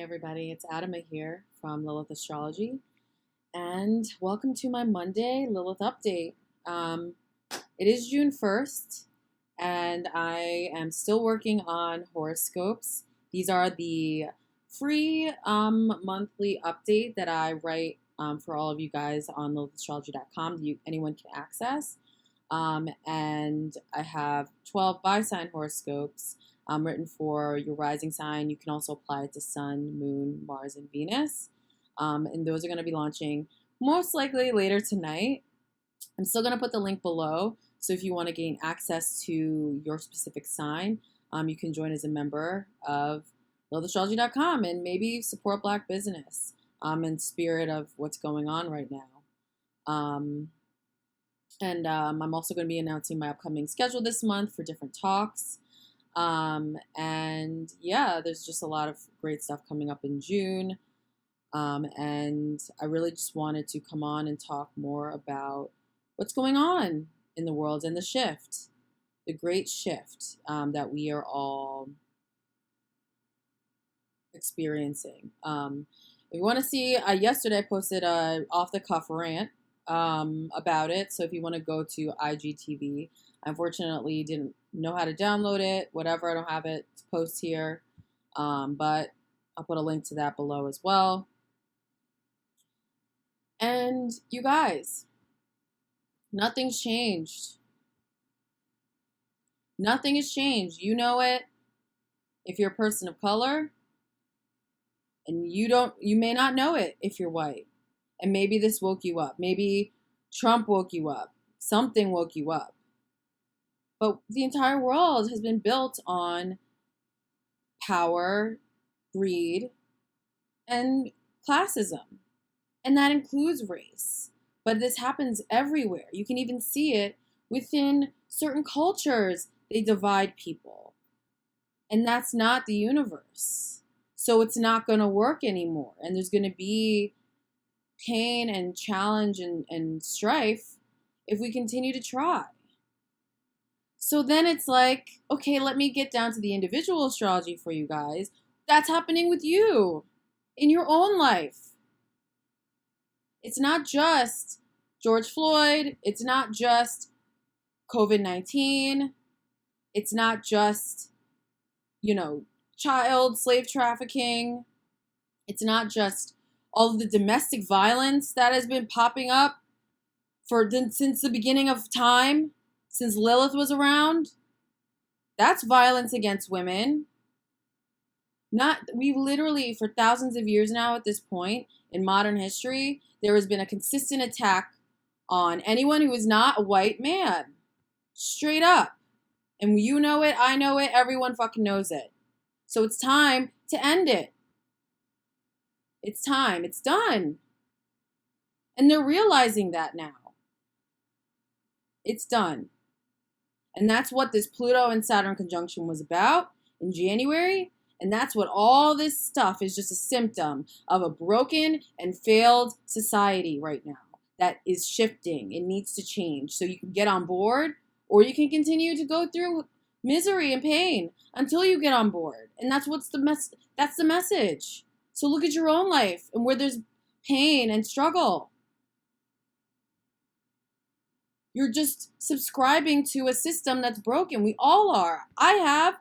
Everybody, it's Adama here from Lilith Astrology, and welcome to my Monday Lilith update. It is June 1st, and I am still working on horoscopes. These are the free monthly update that I write for all of you guys on lilithastrology.com. Anyone can access. And I have 12 by-sign horoscopes written for your rising sign. You can also apply it to Sun, Moon, Mars, and Venus. And those are going to be launching most likely later tonight. I'm still going to put the link below. So if you want to gain access to your specific sign, you can join as a member of lilithastrology.com and maybe support Black business in spirit of what's going on right now. And I'm also going to be announcing my upcoming schedule this month for different talks. And yeah, there's just a lot of great stuff coming up in June. And I really just wanted to come on and talk more about what's going on in the world and the shift, the great shift that we are all experiencing. If you want to see, yesterday I posted a off-the-cuff rant about it. So if you want to go to IGTV, I unfortunately didn't know how to download it, whatever. I don't have it to post here. But I'll put a link to that below as well. And you guys, nothing's changed. Nothing has changed. You know it. If you're a person of color, and you may not know it if you're white. And maybe this woke you up. Maybe Trump woke you up. Something woke you up. But the entire world has been built on power, greed, and classism. And that includes race. But this happens everywhere. You can even see it within certain cultures. They divide people. And that's not the universe. So it's not going to work anymore. And there's going to be pain and challenge and strife if we continue to try. So then it's like, okay, let me get down to the individual astrology for you guys. That's happening with you in your own life. It's not just George Floyd. It's not just COVID-19. It's not just, child slave trafficking. It's not just all of the domestic violence that has been popping up since the beginning of time, since Lilith was around. That's violence against women. We literally, for thousands of years now at this point in modern history, there has been a consistent attack on anyone who is not a white man. Straight up. And you know it, I know it, everyone fucking knows it. So it's time to end it. It's time. It's done. And they're realizing that now. It's done. And that's what this Pluto and Saturn conjunction was about in January. And that's what all this stuff is, just a symptom of a broken and failed society right now that is shifting. It needs to change. So you can get on board, or you can continue to go through misery and pain until you get on board. And that's that's the message. So look at your own life and where there's pain and struggle. You're just subscribing to a system that's broken. We all are. I have.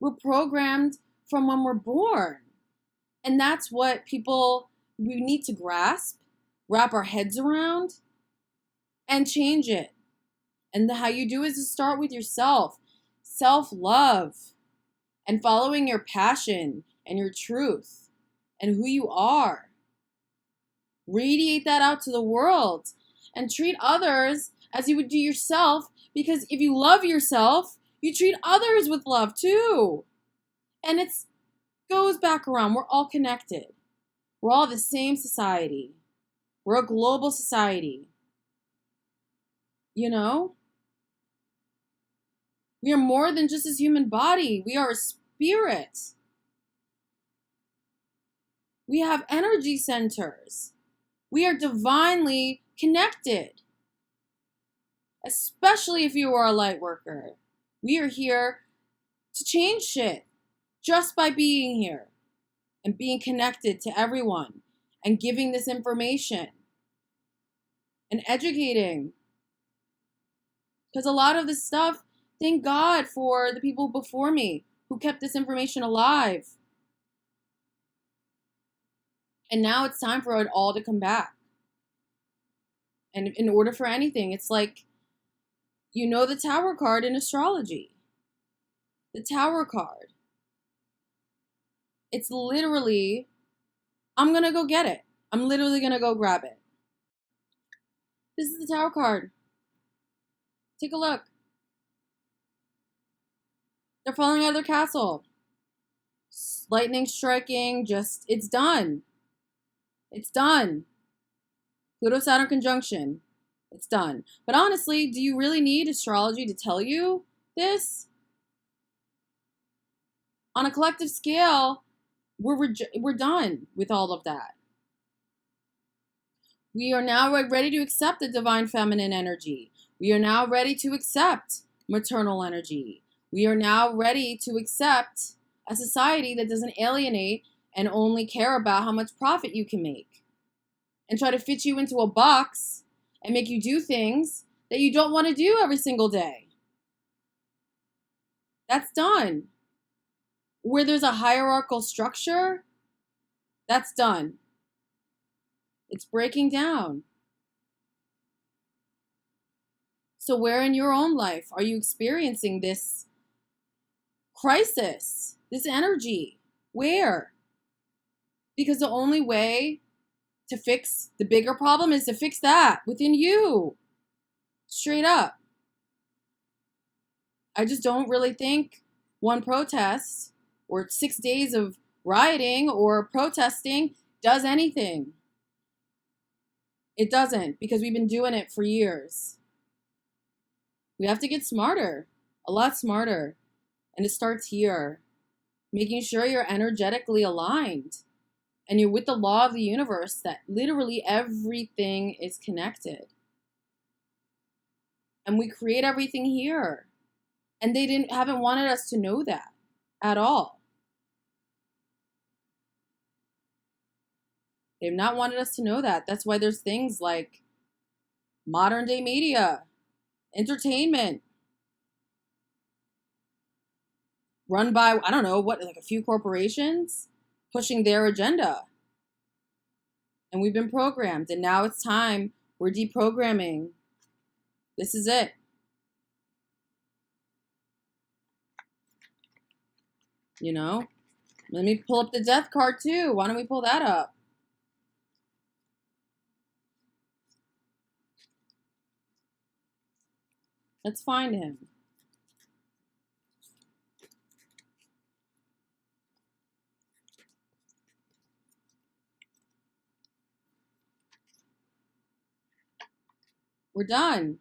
We're programmed from when we're born. And that's what we need to grasp, wrap our heads around, and change it. And how you do is to start with yourself. Self-love and following your passion and your truth and who you are. Radiate that out to the world and treat others as you would do yourself, because if you love yourself, you treat others with love too. And it goes back around. We're all connected. We're all the same society. We're a global society. We are more than just this human body. We are a spirit. We have energy centers. We are divinely connected. Especially if you are a light worker. We are here to change shit just by being here and being connected to everyone and giving this information and educating. Because a lot of this stuff, thank God for the people before me who kept this information alive. And now it's time for it all to come back. And in order for anything, it's like, you know, the Tower card in astrology. The Tower card. It's literally, I'm going to go get it. I'm literally going to go grab it. This is the Tower card. Take a look. They're falling out of their castle. Lightning striking, just, it's done. It's done. Pluto-Saturn conjunction. It's done. But honestly, do you really need astrology to tell you this? On a collective scale, we're done with all of that. We are now ready to accept the divine feminine energy. We are now ready to accept maternal energy. We are now ready to accept a society that doesn't alienate and only care about how much profit you can make and try to fit you into a box and make you do things that you don't want to do every single day. That's done. Where there's a hierarchical structure, that's done. It's breaking down. So where in your own life are you experiencing this crisis, this energy? Where? Because the only way to fix the bigger problem is to fix that within you. Straight up. I just don't really think one protest or 6 days of rioting or protesting does anything. It doesn't, because we've been doing it for years. We have to get smarter, a lot smarter. And it starts here, making sure you're energetically aligned and you're with the law of the universe that literally everything is connected. And we create everything here. And they haven't wanted us to know that at all. They've not wanted us to know that. That's why there's things like modern day media, entertainment, run by, I don't know, what, like a few corporations pushing their agenda. And we've been programmed, and now it's time. We're deprogramming. This is it. You know? Let me pull up the death card too. Why don't we pull that up? Let's find him. We're done.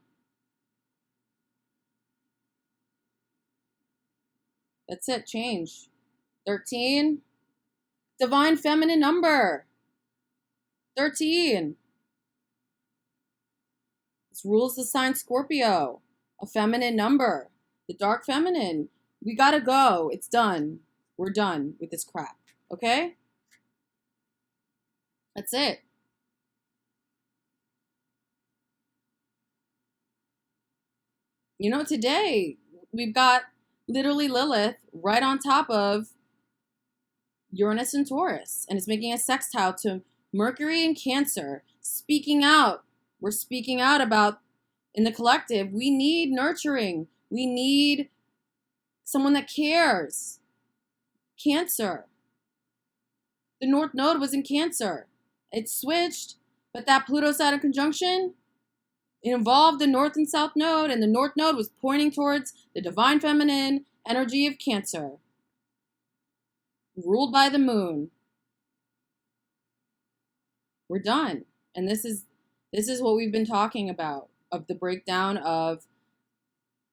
That's it. Change. 13. Divine feminine number. 13. This rules the sign Scorpio. A feminine number. The dark feminine. We gotta go. It's done. We're done with this crap. Okay? That's it. You know, today we've got literally Lilith right on top of Uranus and Taurus. And it's making a sextile to Mercury and Cancer. Speaking out. We're speaking out about, in the collective, we need nurturing. We need someone that cares. Cancer. The North Node was in Cancer. It switched, but that Pluto-Saturn conjunction, it involved the North and South Node, and the North Node was pointing towards the divine feminine energy of Cancer, ruled by the moon. We're done. And this is what we've been talking about, of the breakdown of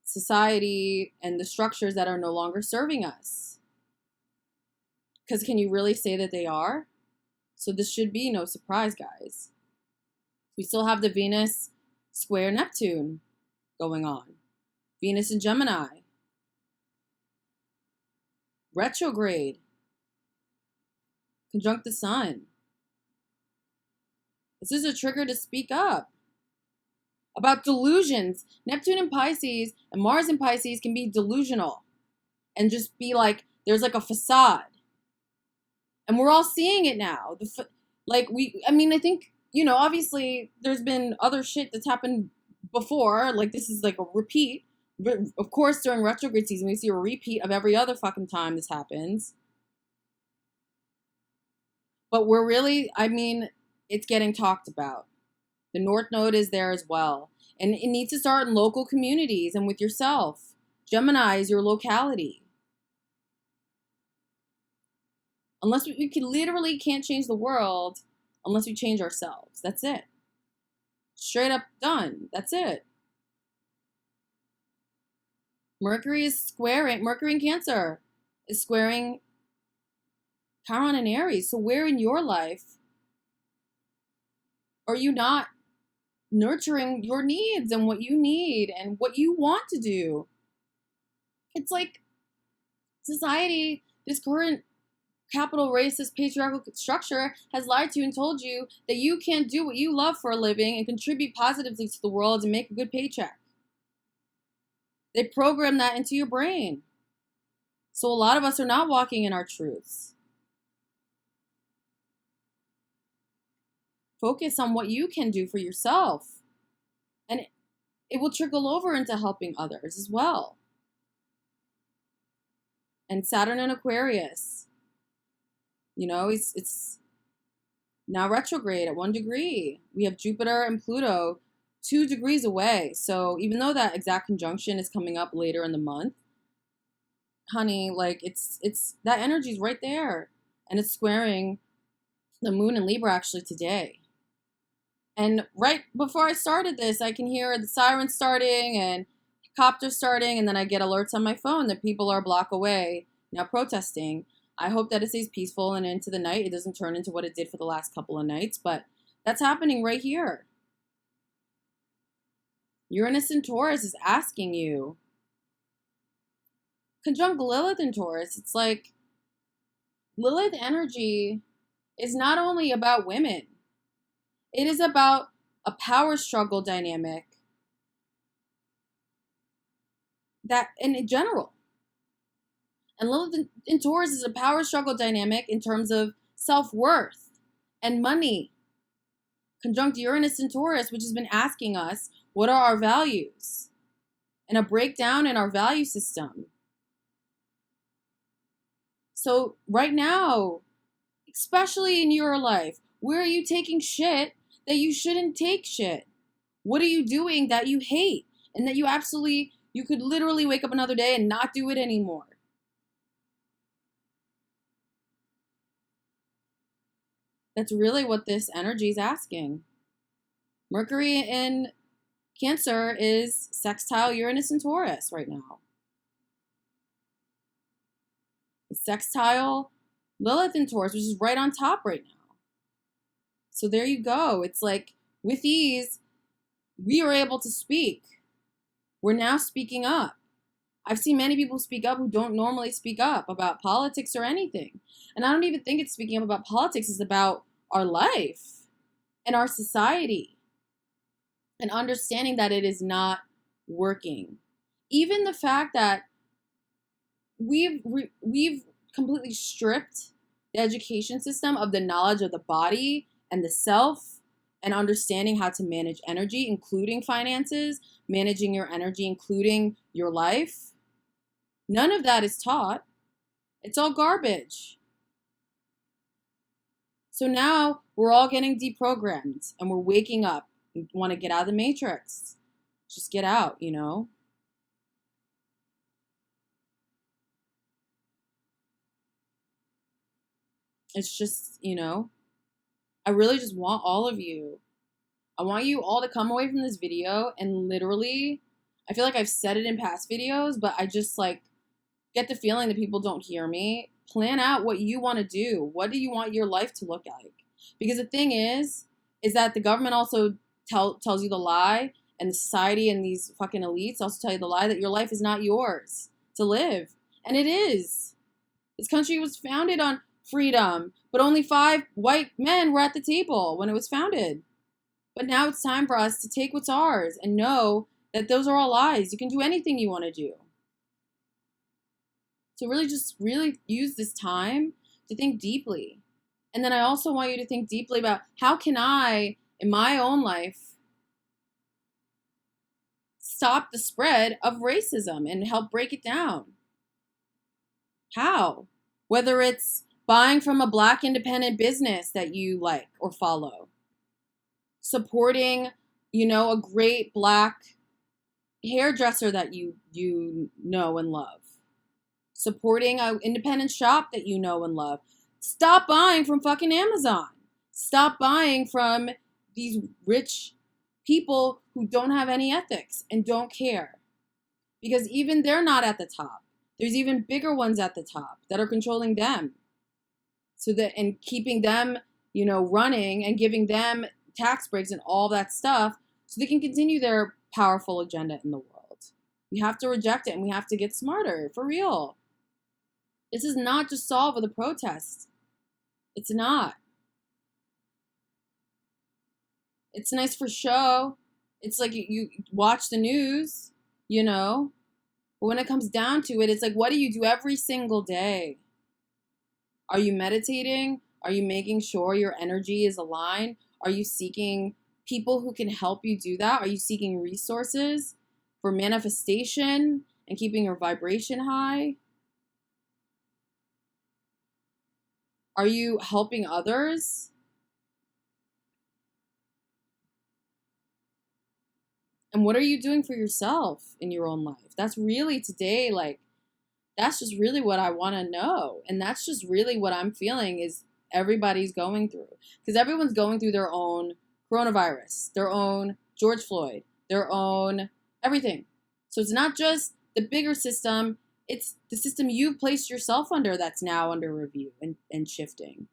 society and the structures that are no longer serving us. Because can you really say that they are? So this should be no surprise, guys. We still have the Venus square Neptune going on. Venus in Gemini. Retrograde. Conjunct the sun. This is a trigger to speak up about delusions. Neptune in Pisces and Mars in Pisces can be delusional and just be like, there's like a facade. And we're all seeing it now. I think, obviously there's been other shit that's happened before. Like, this is like a repeat. But of course, during retrograde season, we see a repeat of every other fucking time this happens. But we're really, it's getting talked about. The North Node is there as well. And it needs to start in local communities and with yourself. Gemini is your locality. Unless we literally can't change the world unless we change ourselves. That's it. Straight up done. That's it. Mercury in Cancer is squaring Chiron in Aries. So where in your life are you not nurturing your needs and what you need and what you want to do? It's like society, this current capital racist patriarchal structure has lied to you and told you that you can't do what you love for a living and contribute positively to the world and make a good paycheck. They program that into your brain. So a lot of us are not walking in our truths. Focus on what you can do for yourself. And it will trickle over into helping others as well. And Saturn in Aquarius. It's now retrograde at 1 degree. We have Jupiter and Pluto 2 degrees away. So even though that exact conjunction is coming up later in the month, honey, like it's that energy is right there. And it's squaring the moon in Libra actually today. And right before I started this, I can hear the sirens starting and copters starting, and then I get alerts on my phone that people are a block away now protesting. I hope that it stays peaceful and into the night. It doesn't turn into what it did for the last couple of nights, but that's happening right here. Uranus in Taurus is asking you. Conjunct Lilith in Taurus. It's like Lilith energy is not only about women. It is about a power struggle dynamic that in general. And Lilith in Taurus is a power struggle dynamic in terms of self-worth and money. Conjunct Uranus in Taurus, which has been asking us, what are our values? And a breakdown in our value system. So right now, especially in your life, where are you taking shit that you shouldn't take shit? What are you doing that you hate and that you could literally wake up another day and not do it anymore? That's really what this energy is asking. Mercury in Cancer is sextile Uranus in Taurus right now. It's sextile Lilith in Taurus, which is right on top right now. So there you go. It's like with ease, we are able to speak. We're now speaking up. I've seen many people speak up who don't normally speak up about politics or anything. And I don't even think it's speaking up about politics. It's about our life and our society and understanding that it is not working. Even the fact that we've completely stripped the education system of the knowledge of the body and the self and understanding how to manage energy, including finances, managing your energy, including your life. None of that is taught. It's all garbage. So now we're all getting deprogrammed and we're waking up and want to get out of the matrix. Just get out, It's just, I really just want all of you. I want you all to come away from this video and literally, I feel like I've said it in past videos, but I just get the feeling that people don't hear me. Plan out what you want to do. What do you want your life to look like? Because the thing is that the government also tells you the lie, and the society and these fucking elites also tell you the lie that your life is not yours to live. And it is. This country was founded on freedom, but only 5 white men were at the table when it was founded. But now it's time for us to take what's ours and know that those are all lies. You can do anything you want to do. So really use this time to think deeply. And then I also want you to think deeply about how can I, in my own life, stop the spread of racism and help break it down. How? Whether it's buying from a Black independent business that you like or follow, supporting, a great Black hairdresser that you know and love, supporting an independent shop that you know and love. Stop buying from fucking Amazon. Stop buying from these rich people who don't have any ethics and don't care. Because even they're not at the top. There's even bigger ones at the top that are controlling them. And keeping them, running and giving them tax breaks and all that stuff so they can continue their powerful agenda in the world. We have to reject it and we have to get smarter, for real. This is not just solved with a protest. It's not. It's nice for show. It's like you watch the news, But when it comes down to it, it's like, what do you do every single day? Are you meditating? Are you making sure your energy is aligned? Are you seeking people who can help you do that? Are you seeking resources for manifestation and keeping your vibration high? Are you helping others? And what are you doing for yourself in your own life? That's really today, that's just really what I want to know. And that's just really what I'm feeling is everybody's going through. Because everyone's going through their own coronavirus, their own George Floyd, their own everything. So it's not just the bigger system. It's the system you've placed yourself under that's now under review and shifting.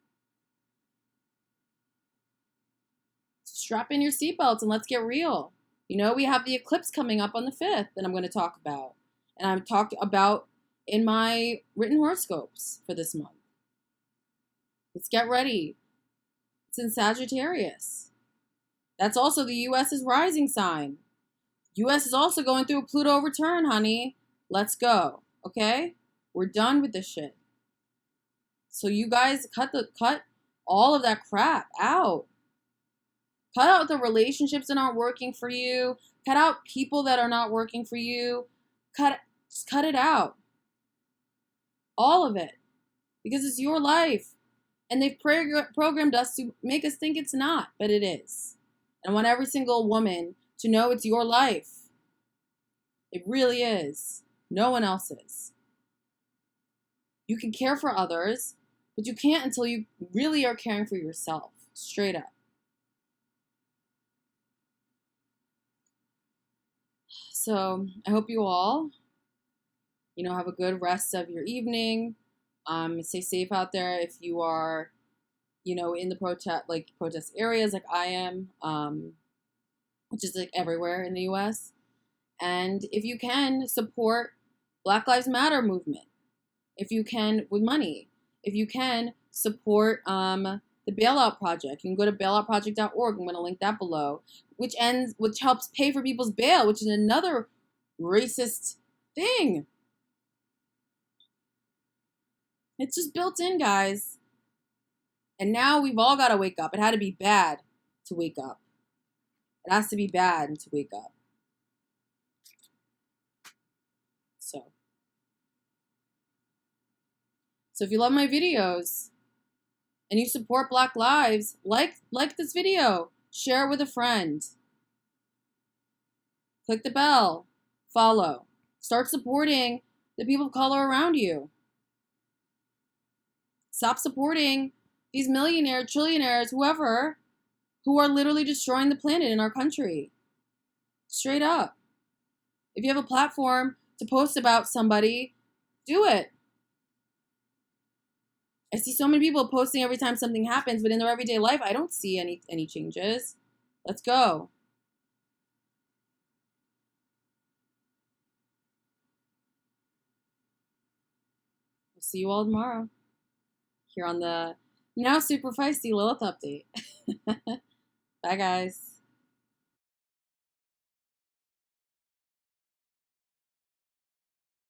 So strap in your seatbelts and let's get real. We have the eclipse coming up on the 5th that I'm going to talk about. And I've talked about in my written horoscopes for this month. Let's get ready. It's in Sagittarius. That's also the U.S.'s rising sign. U.S. is also going through a Pluto return, honey. Let's go. Okay? We're done with this shit. So you guys cut all of that crap out. Cut out the relationships that aren't working for you. Cut out people that are not working for you. Just cut it out. All of it. Because it's your life. And they've programmed us to make us think it's not, but it is. And I want every single woman to know it's your life. It really is. No one else's. You can care for others, but you can't until you really are caring for yourself. Straight up. So I hope you all, have a good rest of your evening. Stay safe out there if you are, in the protest areas like I am, which is everywhere in the U.S. And if you can, support Black Lives Matter movement. If you can, with money. If you can, support the Bailout Project. You can go to bailoutproject.org. I'm going to link that below, which helps pay for people's bail, which is another racist thing. It's just built in, guys. And now we've all got to wake up. It had to be bad to wake up. It has to be bad to wake up. So if you love my videos and you support Black lives, like this video, share it with a friend. Click the bell, follow. Start supporting the people of color around you. Stop supporting these millionaires, trillionaires, whoever, who are literally destroying the planet in our country. Straight up. If you have a platform to post about somebody, do it. I see so many people posting every time something happens, but in their everyday life, I don't see any changes. Let's go. see you all tomorrow here on the now super feisty Lilith update. Bye, guys.